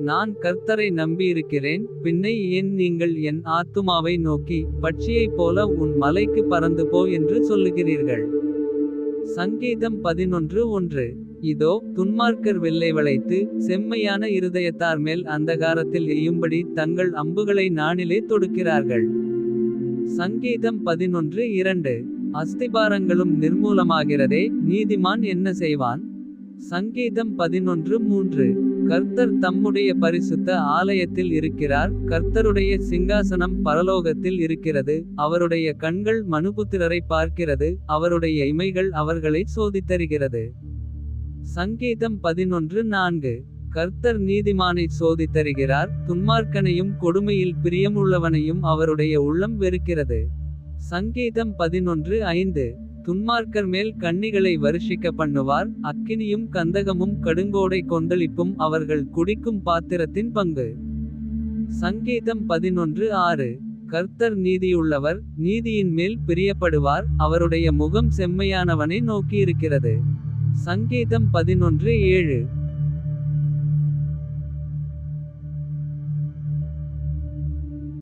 நான் கர்த்தரை நம்பியிருக்கிறேன். பின்னை ஏன் நீங்கள் என் ஆத்துமாவை நோக்கி பட்சியைப் போல உன் மலைக்கு பறந்து போ என்று சொல்லுகிறீர்கள். சங்கீதம் 11:1. இதோ துன்மார்க்கர் வில்லை வளைத்து செம்மையான இருதயத்தார் மேல் அந்தகாரத்தில் எய்யும்படி தங்கள் அம்புகளை நாணிலே தொடுக்கிறார்கள். சங்கீதம் 11:2. அஸ்திபாரங்களும் நிர்மூலமாகிறதே, நீதிமான் என்ன செய்வான். சங்கீதம் 11:3. கர்த்தர் தம்முடைய பரிசுத்த ஆலயத்தில் இருக்கிறார். கர்த்தருடைய சிங்காசனம் பரலோகத்தில் இருக்கிறது. அவருடைய கண்கள் மனுபுத்திரரை பார்க்கிறது. அவருடைய இமைகள் அவர்களை சோதித்தருகிறது. சங்கீதம் 11:4. கர்த்தர் நீதிமானை சோதித்தருகிறார். துன்மார்க்கனையும் கொடுமையில் பிரியமுள்ளவனையும் அவருடைய உள்ளம் வெறுக்கிறது. சங்கீதம் 11:5. துன்மார்க்கர் மேல் கண்ணிகளை வருஷிக்க பண்ணுவார். அக்கினியும் கந்தகமும் கடுங்கோடை கொந்தளிப்பும் அவர்கள் குடிக்கும் பாத்திரத்தின் பங்கு. சங்கீதம் 11:6. கர்த்தர் நீதியுள்ளவர். நீதியின் மேல் பிரியப்படுவார். அவருடைய முகம் செம்மையானவனை நோக்கியிருக்கிறது. சங்கீதம் 11:7.